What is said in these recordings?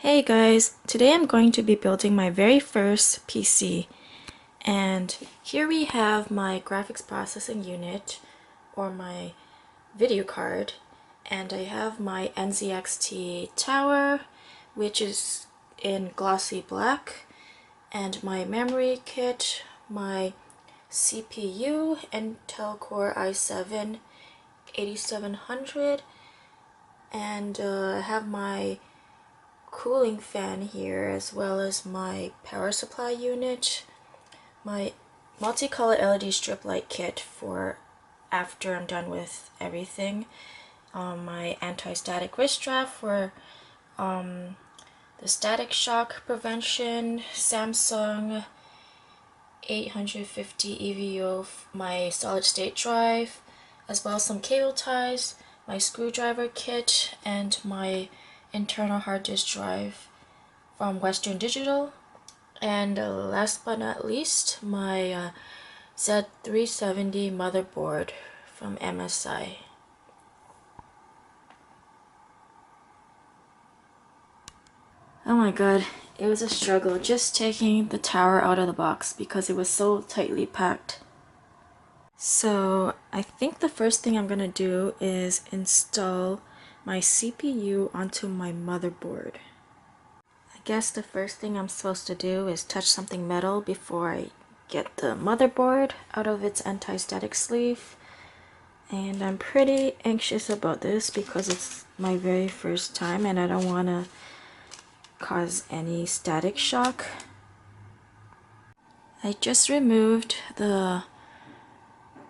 Hey guys, today I'm going to be building my very first PC, and here we have my graphics processing unit or my video card, and I have my NZXT tower, which is in glossy black, and my memory kit, my CPU, Intel Core i7 8700, and I have my cooling fan here, as well as my power supply unit, my multicolored LED strip light kit for after I'm done with everything, my anti-static wrist strap for the static shock prevention, Samsung 850 EVO, my solid state drive, as well as some cable ties, my screwdriver kit, and my internal hard disk drive from Western Digital, and last but not least, my Z370 motherboard from MSI. Oh my god, it was a struggle just taking the tower out of the box because it was so tightly packed. So I think the first thing I'm gonna do is install my CPU onto my motherboard. I guess the first thing I'm supposed to do is touch something metal before I get the motherboard out of its anti-static sleeve. And I'm pretty anxious about this because it's my very first time and I don't want to cause any static shock. I just removed the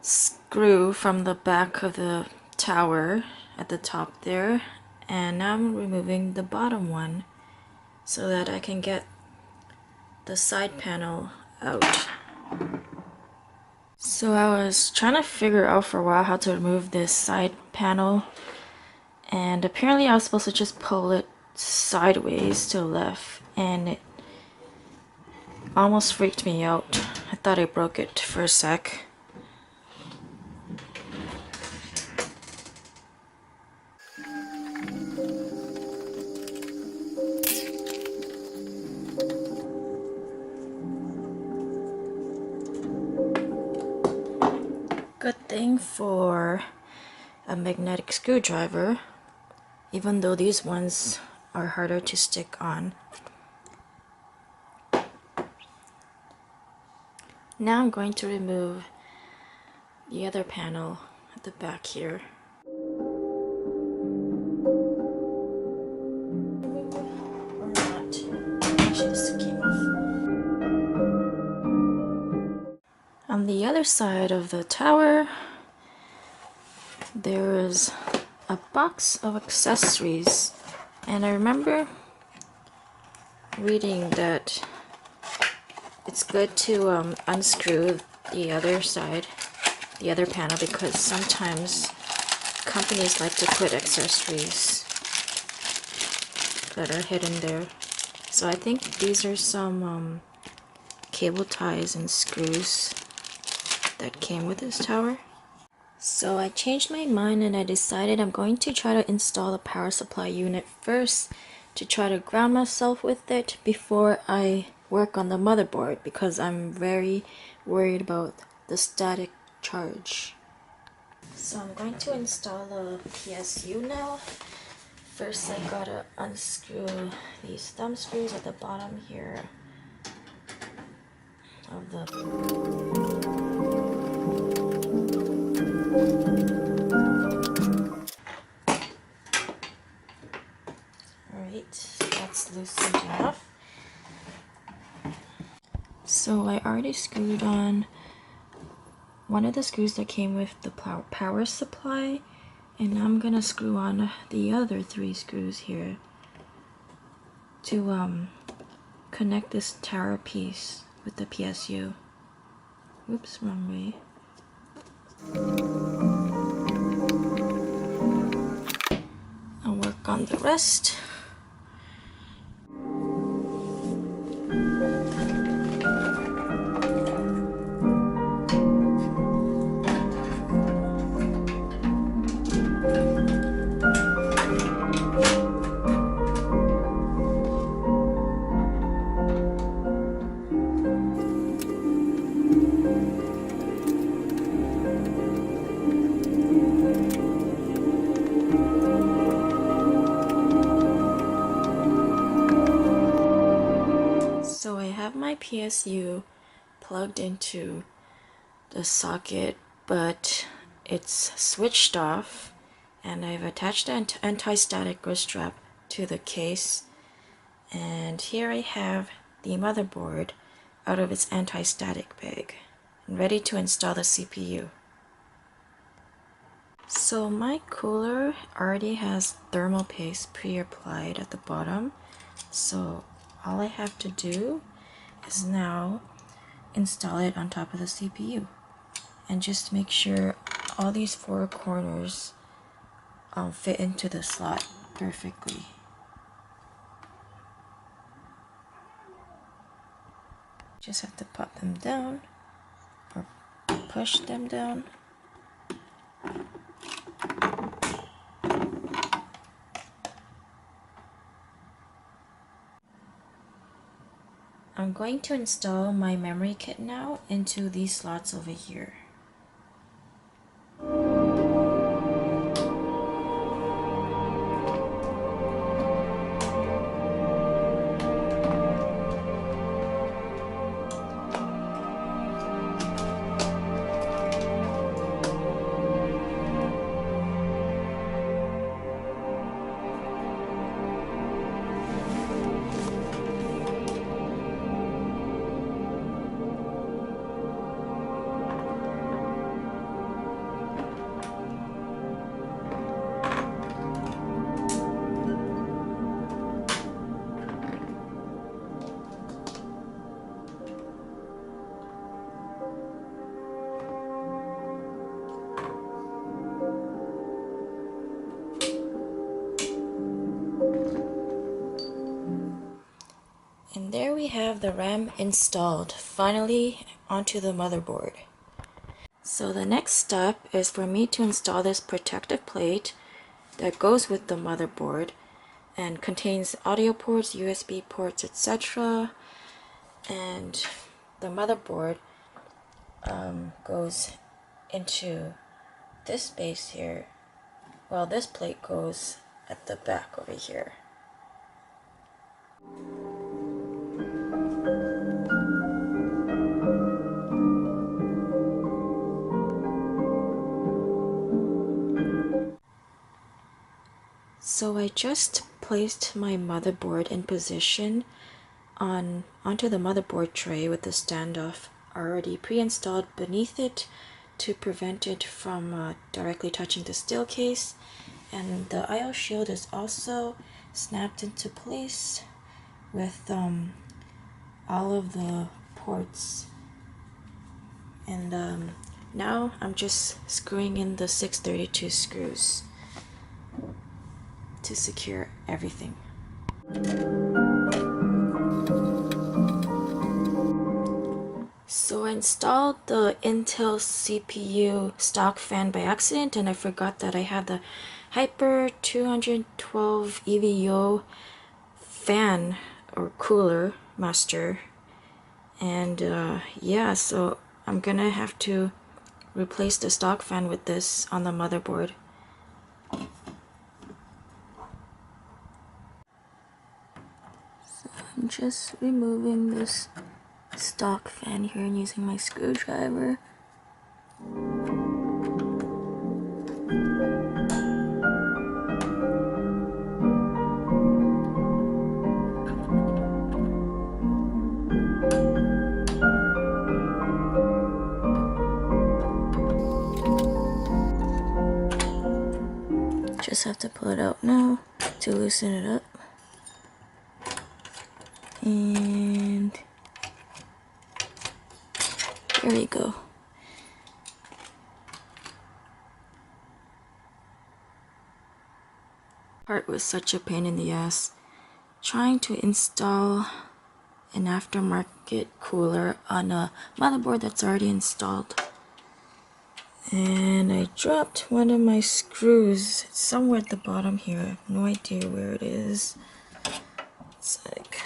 screw from the back of the tower at the top there, and now I'm removing the bottom one so that I can get the side panel out. So I was trying to figure out for a while how to remove this side panel, and apparently I was supposed to just pull it sideways to the left, and it almost freaked me out. I thought I broke it for a sec. Good thing for a magnetic screwdriver, even though these ones are harder to stick on. Now I'm going to remove the other panel at the back here. Or not. Actually, this came off. On the other side of the tower, there is a box of accessories, and I remember reading that it's good to unscrew the other side, the other panel, because sometimes companies like to put accessories that are hidden there. So I think these are some cable ties and screws that came with this tower. So I changed my mind and I decided I'm going to try to install the power supply unit first to try to ground myself with it before I work on the motherboard, because I'm very worried about the static charge. So I'm going to install the PSU now. First I gotta unscrew these thumb screws at the bottom here of the Alright, that's loosened enough. So I already screwed on one of the screws that came with the power supply, and now I'm gonna screw on the other 3 screws here to connect this tower piece with the PSU. Oops, wrong way. I'll work on the rest. PSU plugged into the socket, but it's switched off, and I've attached an anti-static grip strap to the case, and here I have the motherboard out of its anti-static bag and ready to install the CPU. So my cooler already has thermal paste pre-applied at the bottom, so all I have to do is now install it on top of the CPU and just make sure all these four corners fit into the slot perfectly. Just have to pop them down or push them down. I'm going to install my memory kit now into these slots over here. And there we have the RAM installed, finally onto the motherboard. So the next step is for me to install this protective plate that goes with the motherboard and contains audio ports, USB ports, etc. And the motherboard goes into this space here. Well, this plate goes at the back over here. So I just placed my motherboard in position onto the motherboard tray with the standoff already pre-installed beneath it to prevent it from directly touching the steel case. And the I/O shield is also snapped into place with all of the ports. And now I'm just screwing in the 632 screws to secure everything. So I installed the Intel CPU stock fan by accident, and I forgot that I had the Hyper 212 EVO fan or cooler master. And yeah, so I'm gonna have to replace the stock fan with this on the motherboard. I'm just removing this stock fan here and using my screwdriver. Just have to pull it out now to loosen it up. And there we go. Part was such a pain in the ass. Trying to install an aftermarket cooler on a motherboard that's already installed. And I dropped one of my screws. It's somewhere at the bottom here. I have no idea where it is. It's like...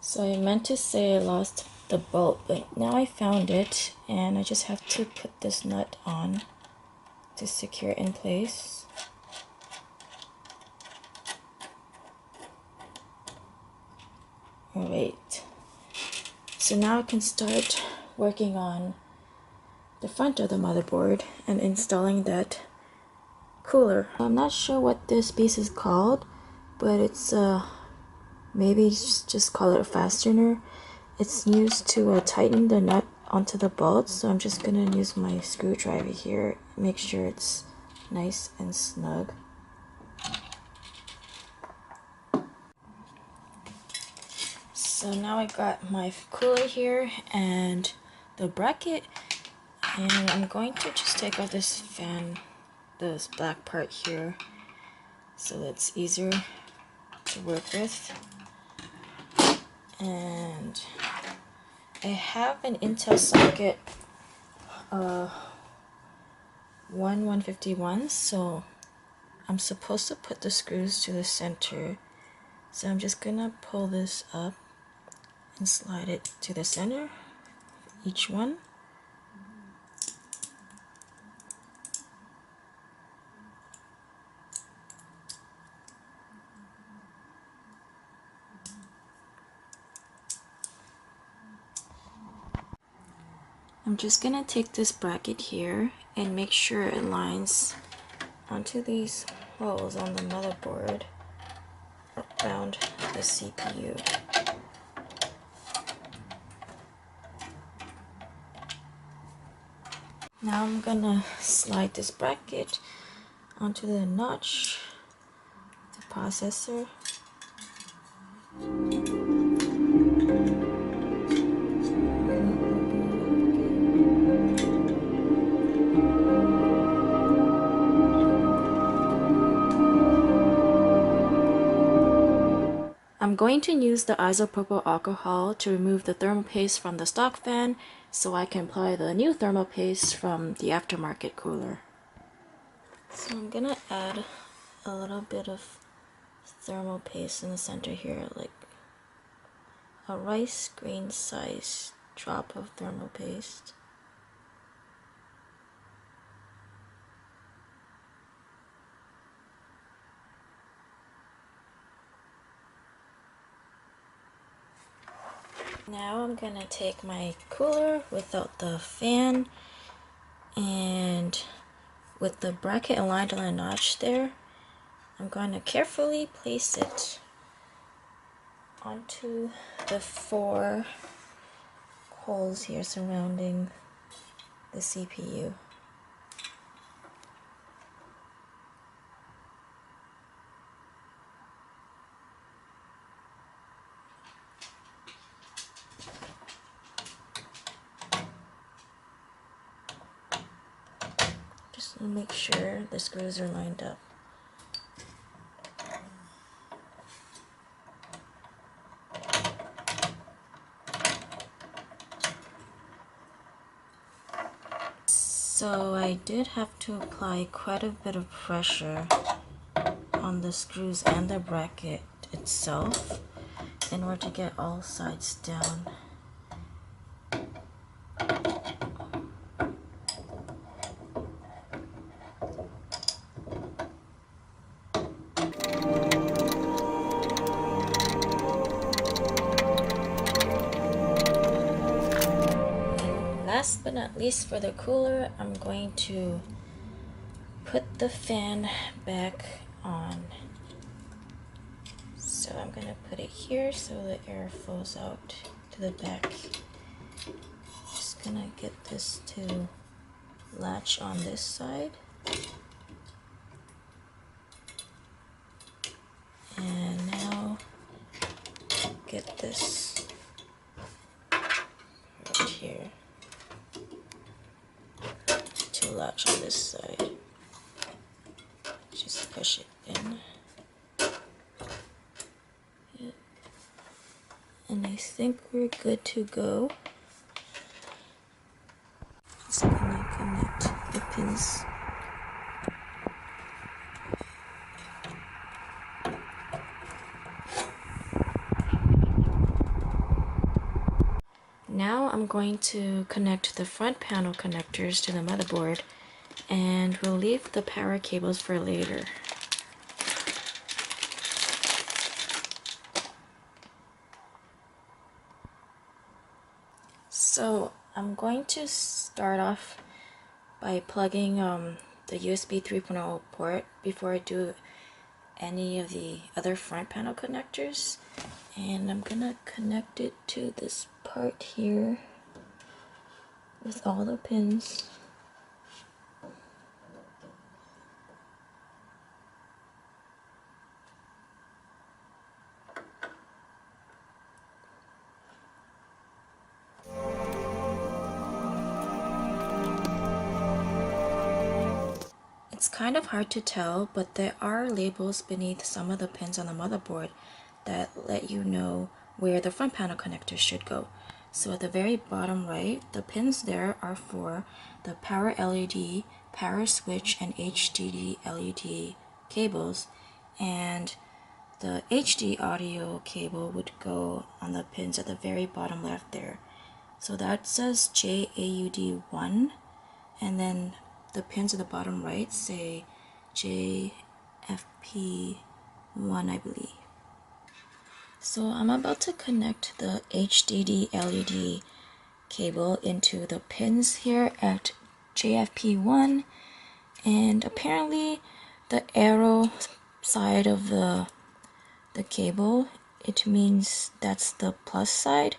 So I meant to say I lost the bolt, but now I found it, and I just have to put this nut on to secure it in place. Alright, so now I can start working on the front of the motherboard and installing that cooler. I'm not sure what this piece is called, but it's maybe just call it a fastener. It's used to tighten the nut onto the bolt, so I'm just gonna use my screwdriver here, make sure it's nice and snug. So now I got my cooler here and the bracket, and I'm going to just take out this fan, this black part here, so it's easier to work with. And I have an Intel socket, 151, so I'm supposed to put the screws to the center. So I'm just gonna pull this up and slide it to the center, each one. I'm just gonna take this bracket here and make sure it lines onto these holes on the motherboard around the CPU. Now I'm gonna slide this bracket onto the notch, the processor. I'm going to use the isopropyl alcohol to remove the thermal paste from the stock fan so I can apply the new thermal paste from the aftermarket cooler. So I'm gonna add a little bit of thermal paste in the center here, like a rice grain size drop of thermal paste. Now I'm gonna take my cooler without the fan, and with the bracket aligned on the notch there, I'm going to carefully place it onto the 4 holes here surrounding the CPU. Just to make sure the screws are lined up. So I did have to apply quite a bit of pressure on the screws and the bracket itself in order to get all sides down. Last but not least, for the cooler, I'm going to put the fan back on. So I'm going to put it here so the air flows out to the back. Just going to get this to latch on this side. And now get this right here to latch on this side. Just push it in. Yeah. And I think we're good to go. Just gonna connect the pins. Now I'm going to connect the front panel connectors to the motherboard, and we'll leave the power cables for later. So I'm going to start off by plugging the USB 3.0 port before I do any of the other front panel connectors. And I'm gonna connect it to this part here with all the pins. It's kind of hard to tell, but there are labels beneath some of the pins on the motherboard that let you know where the front panel connectors should go. So at the very bottom right, the pins there are for the power LED, power switch, and HDD LED cables, and the HD audio cable would go on the pins at the very bottom left there. So that says JAUD1, and then the pins at the bottom right say JFP1, I believe. So I'm about to connect the HDD LED cable into the pins here at JFP1, and apparently the arrow side of the cable, it means that's the plus side,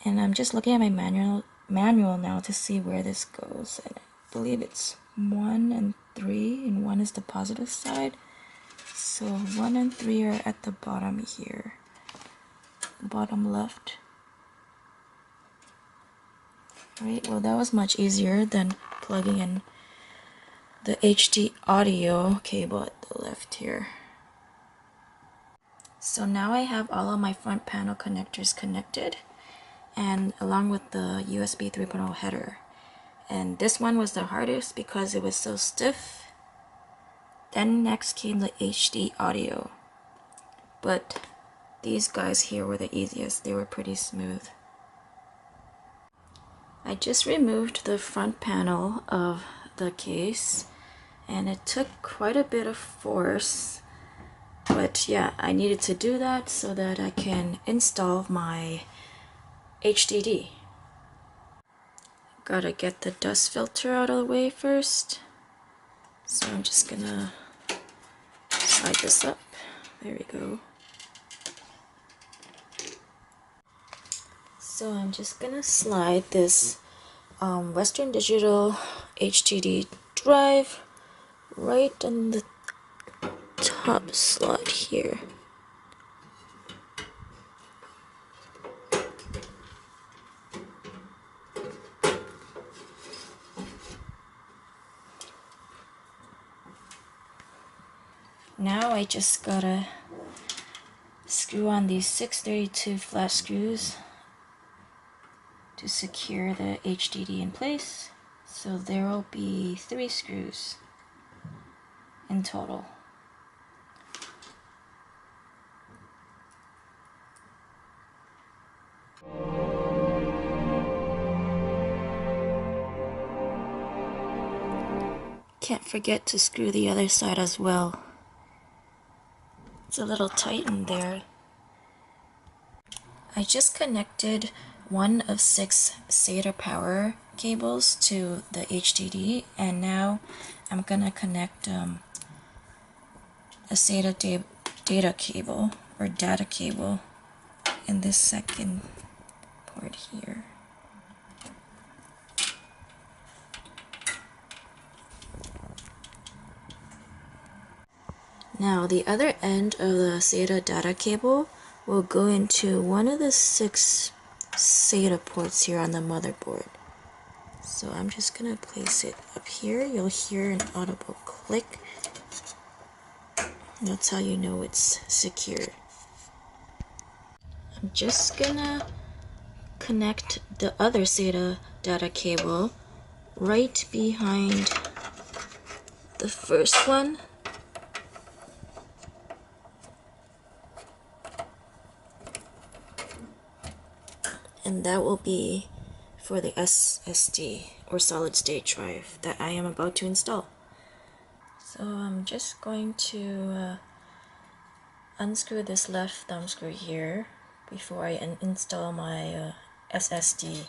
and I'm just looking at my manual now to see where this goes, and I believe it's 1 and 3, and 1 is the positive side, so 1 and 3 are at the bottom here, bottom left. Right, well that was much easier than plugging in the HD audio cable at the left here. So now I have all of my front panel connectors connected, and along with the USB 3.0 header. And this one was the hardest because it was so stiff. Then next came the HD audio. But these guys here were the easiest. They were pretty smooth. I just removed the front panel of the case, and it took quite a bit of force. But yeah, I needed to do that so that I can install my HDD. Gotta get the dust filter out of the way first. So I'm just gonna slide this up. There we go. So I'm just gonna slide this Western Digital HDD drive right on the top slot here. Now I just gotta screw on these 632 flat screws to secure the HDD in place. So there will be 3 screws in total. Can't forget to screw the other side as well. It's a little tight in there. I just connected one of 6 SATA power cables to the HDD, and now I'm gonna connect a SATA data cable or data cable in this second port here. Now the other end of the SATA data cable will go into one of the 6 SATA ports here on the motherboard. So I'm just gonna place it up here. You'll hear an audible click. That's how you know it's secure. I'm just gonna connect the other SATA data cable right behind the first one. And that will be for the SSD or solid state drive that I am about to install. So I'm just going to unscrew this left thumb screw here before I install my SSD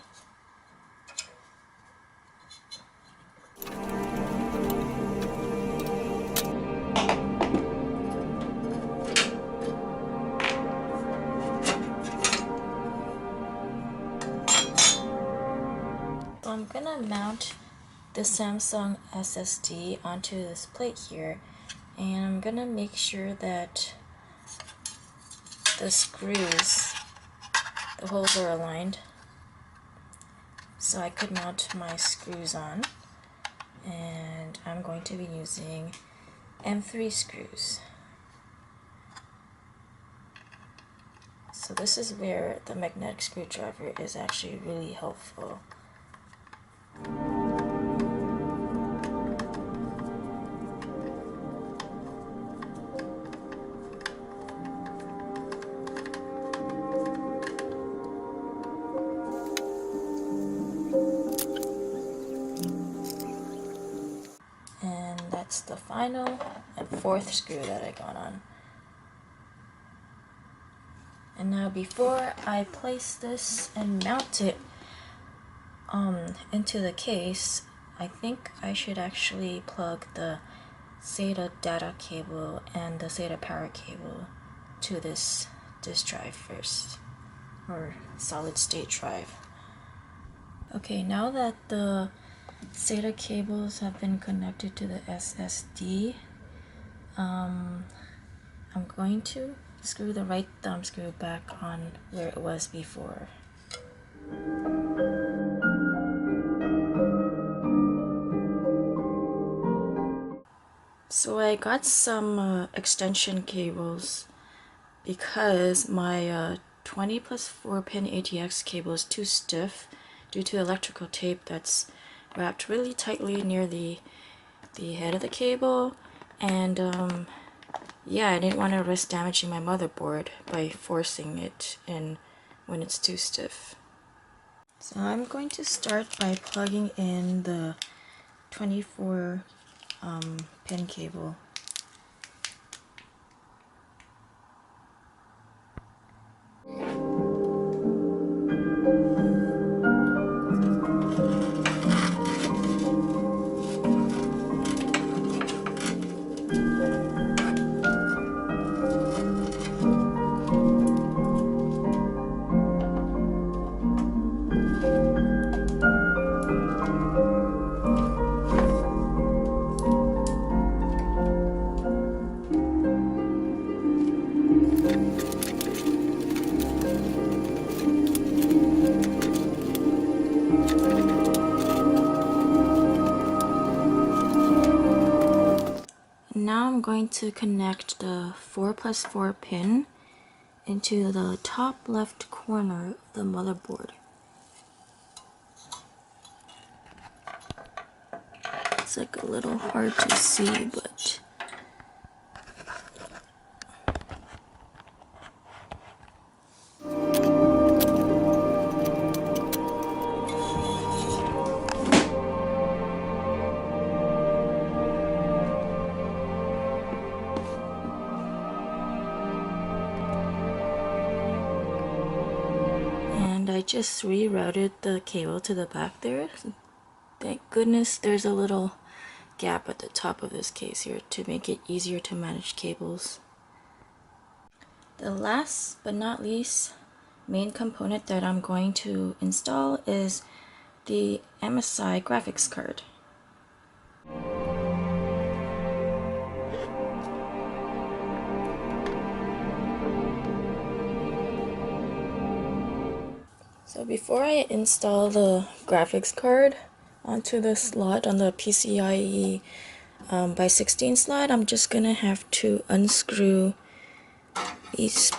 mount the Samsung SSD onto this plate here, and I'm gonna make sure that the screws, the holes are aligned so I could mount my screws on. And I'm going to be using M3 screws. So this is where the magnetic screwdriver is actually really helpful. And that's the final and fourth screw that I got on. And now before I place this and mount it into the case, I think I should actually plug the SATA data cable and the SATA power cable to this disk drive first, or solid state drive. Okay, now that the SATA cables have been connected to the SSD, I'm going to screw the right thumb screw back on where it was before. So I got some extension cables because my 20 plus 4 pin ATX cable is too stiff due to electrical tape that's wrapped really tightly near the head of the cable, and yeah, I didn't want to risk damaging my motherboard by forcing it in when it's too stiff. So I'm going to start by plugging in the 24 pin cable. Now I'm going to connect the 4 plus 4 pin into the top left corner of the motherboard. It's like a little hard to see, but I just rerouted the cable to the back there. Thank goodness there's a little gap at the top of this case here to make it easier to manage cables. The last but not least main component that I'm going to install is the MSI graphics card. So before I install the graphics card onto the slot on the PCIe by 16 slot, I'm just gonna have to unscrew this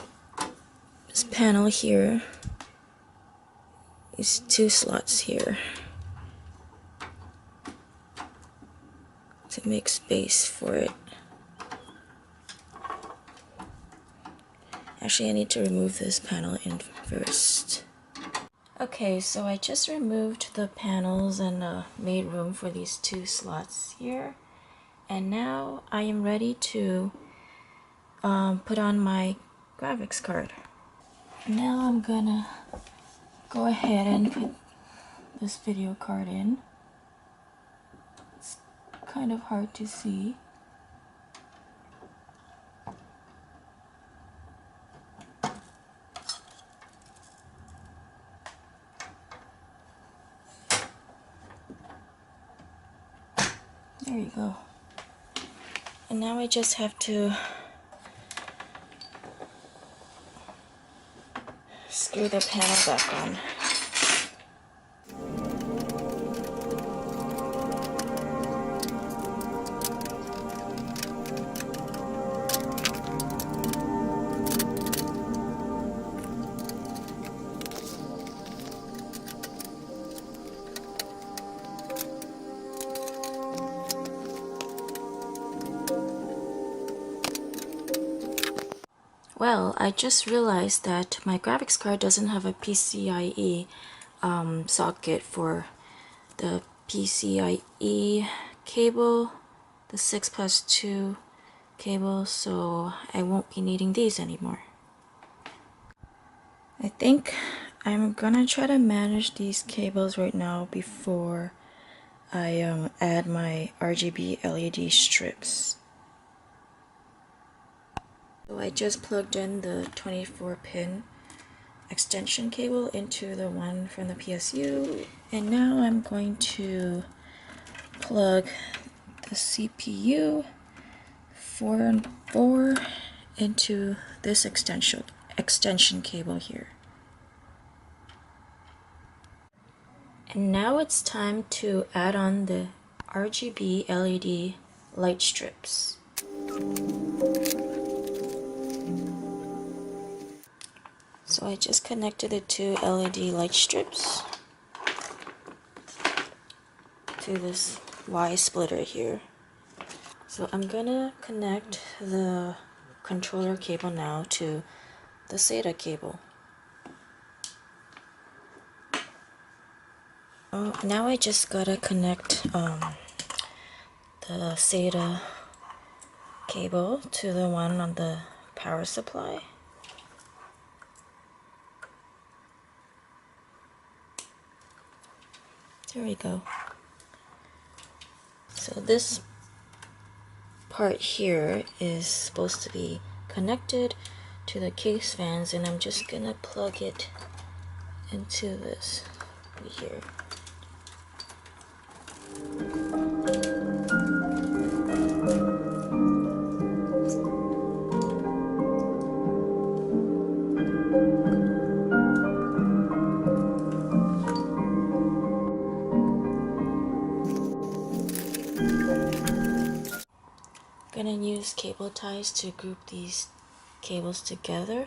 panel here, these two slots here, to make space for it. Actually, I need to remove this panel in first. Okay, so I just removed the panels and made room for these two slots here. And now I am ready to put on my graphics card. Now I'm gonna go ahead and put this video card in. It's kind of hard to see. go. And now I just have to screw the panel back on. Well, I just realized that my graphics card doesn't have a PCIe socket for the PCIe cable, the 6+2 cable, so I won't be needing these anymore. I think I'm gonna try to manage these cables right now before I add my RGB LED strips. So I just plugged in the 24-pin extension cable into the one from the PSU, and now I'm going to plug the CPU 4 and 4 into this extension cable here. And now it's time to add on the RGB LED light strips. So I just connected the two LED light strips to this Y splitter here. So I'm gonna connect the controller cable now to the SATA cable. Now I just gotta connect the SATA cable to the one on the power supply. There we go. So this part here is supposed to be connected to the case fans, and I'm just gonna plug it into this right here. Gonna use cable ties to group these cables together.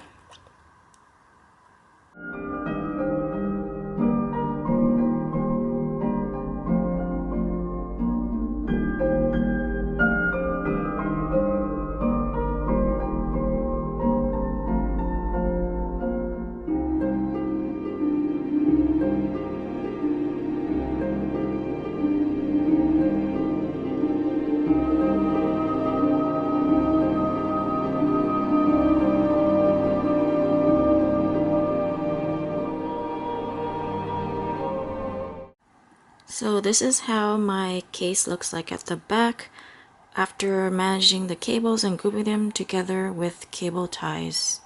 So this is how my case looks like at the back after managing the cables and grouping them together with cable ties.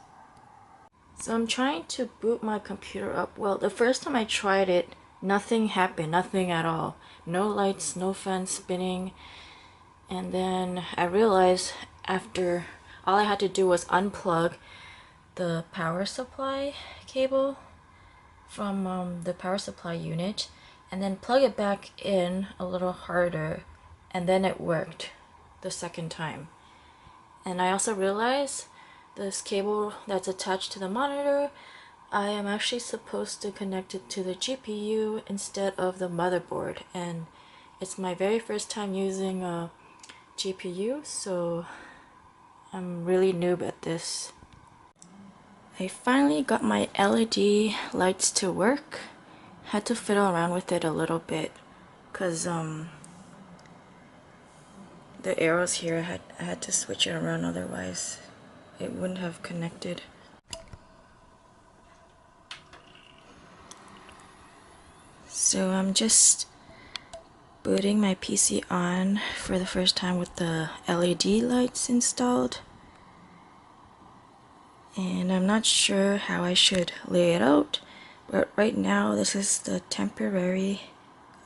So I'm trying to boot my computer up. Well, the first time I tried it, nothing happened, nothing at all. No lights, no fan spinning. And then I realized after all I had to do was unplug the power supply cable from the power supply unit and then plug it back in a little harder, and then it worked the second time. And I also realized this cable that's attached to the monitor, I am actually supposed to connect it to the GPU instead of the motherboard, and it's my very first time using a GPU, so I'm really noob at this. I finally got my LED lights to work. Had to fiddle around with it a little bit because the arrows here I had to switch it around, otherwise it wouldn't have connected. So I'm just booting my PC on for the first time with the LED lights installed. And I'm not sure how I should lay it out, but right now this is the temporary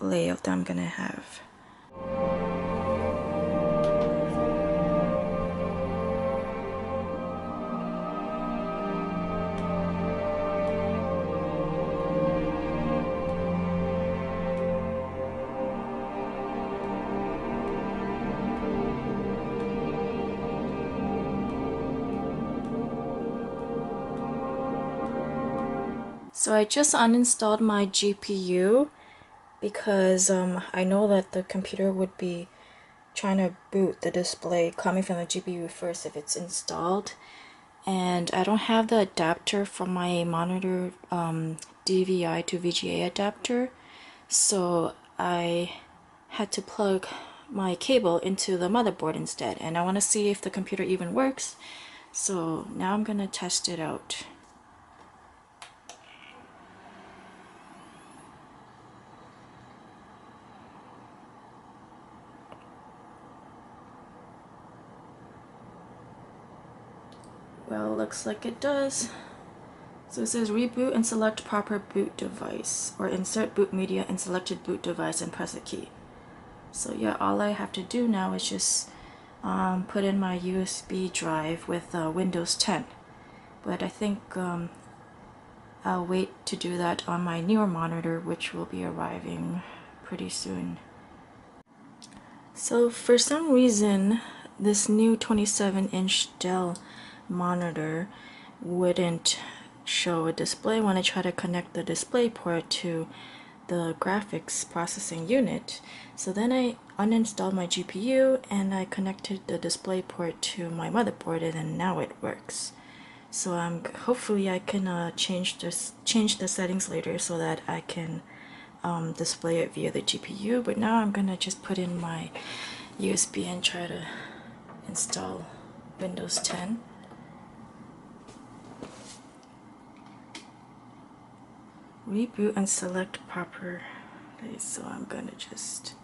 layout that I'm gonna have. So I just uninstalled my GPU because I know that the computer would be trying to boot the display coming from the GPU first if it's installed. And I don't have the adapter from my monitor DVI to VGA adapter, so I had to plug my cable into the motherboard instead, and I want to see if the computer even works, so now I'm gonna test it out. Well, looks like it does. So it says reboot and select proper boot device, or insert boot media in selected boot device and press a key. So yeah, all I have to do now is just put in my USB drive with Windows 10. But I think I'll wait to do that on my newer monitor, which will be arriving pretty soon. So for some reason, this new 27-inch Dell monitor wouldn't show a display when I try to connect the display port to the graphics processing unit. So then I uninstalled my GPU and I connected the display port to my motherboard, and then now it works. So hopefully I can change the settings later so that I can display it via the GPU. But now I'm gonna just put in my USB and try to install Windows 10. Reboot and select proper. Okay, so I'm gonna just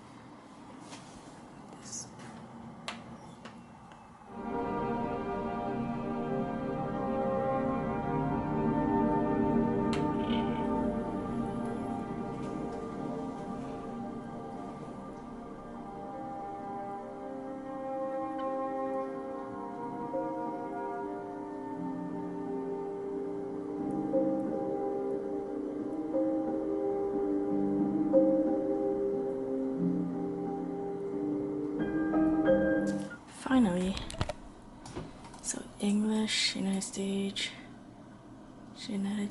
finally. So English, United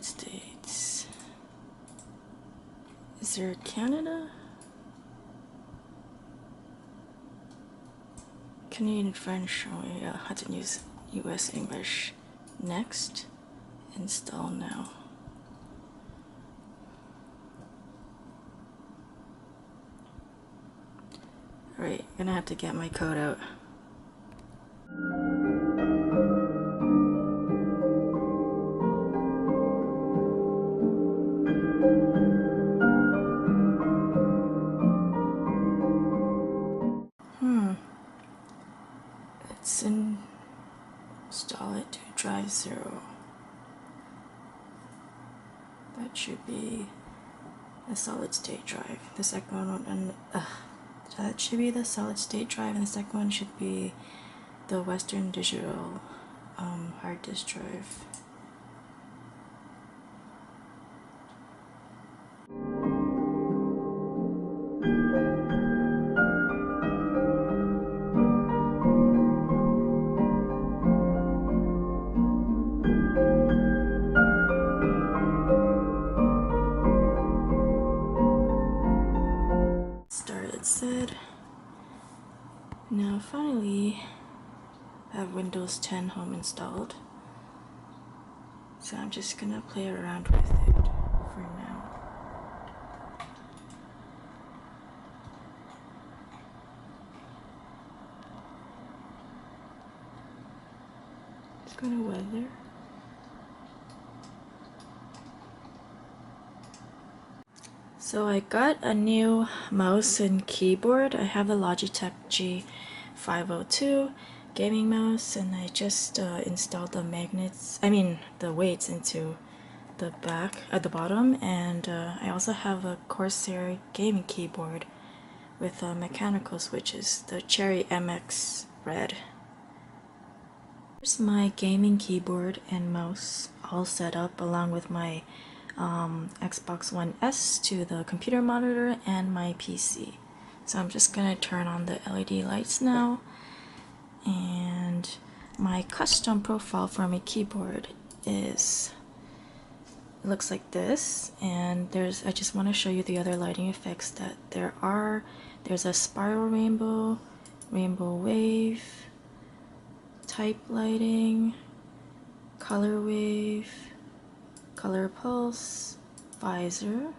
States. Is there Canada? Canadian French. Oh yeah, I had to use US English. Next. Install now. Alright, gonna have to get my code out. Let's install it to drive 0. That should be a solid state drive. The second one, that should be the solid state drive, and the second one should be the Western Digital hard disk drive. Started said. Now finally I have Windows 10 home installed. So I'm just gonna play around with it for now. Let's go to weather. So I got a new mouse and keyboard. I have the Logitech G502 gaming mouse, and I just installed the the weights into the back at the bottom, and I also have a Corsair gaming keyboard with mechanical switches, the Cherry MX Red. Here's my gaming keyboard and mouse all set up, along with my Xbox One S to the computer monitor and my PC. So I'm just gonna turn on the LED lights now, and my custom profile for my keyboard is looks like this, and I just want to show you the other lighting effects that there are. There's a spiral rainbow, rainbow wave, type lighting, color wave, color pulse, visor,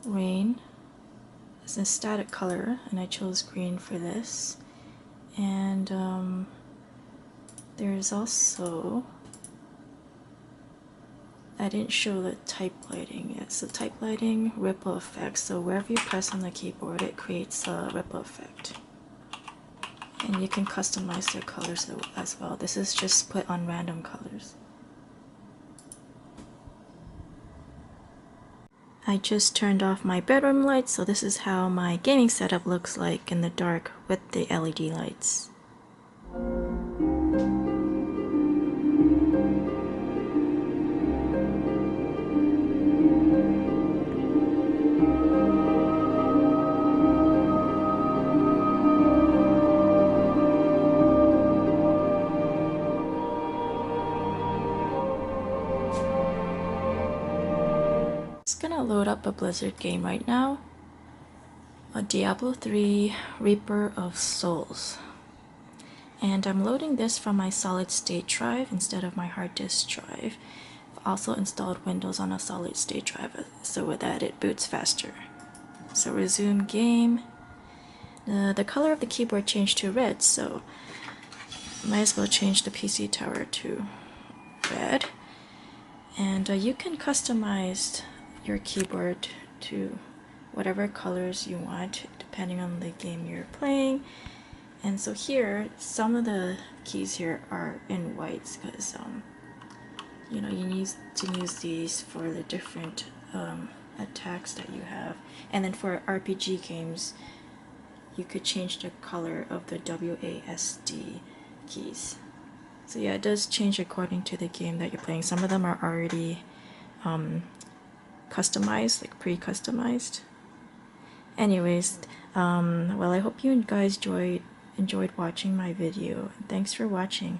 rain. It's a static color, and I chose green for this. And there's also, I didn't show the type lighting yet. So type lighting, ripple effect. So wherever you press on the keyboard, it creates a ripple effect. And you can customize the colors as well. This is just put on random colors. I just turned off my bedroom lights, so this is how my gaming setup looks like in the dark with the LED lights. Gonna load up a Blizzard game right now. A Diablo 3 Reaper of Souls. And I'm loading this from my solid state drive instead of my hard disk drive. I've also installed Windows on a solid state drive so that it boots faster. So resume game. The color of the keyboard changed to red, so might as well change the PC tower to red. And you can customize your keyboard to whatever colors you want depending on the game you're playing. And so here, some of the keys here are in whites because you know, you need to use these for the different attacks that you have. And then for RPG games, you could change the color of the WASD keys. So yeah, it does change according to the game that you're playing. Some of them are already customized, like pre-customized. Anyways, well, I hope you guys enjoyed watching my video. Thanks for watching.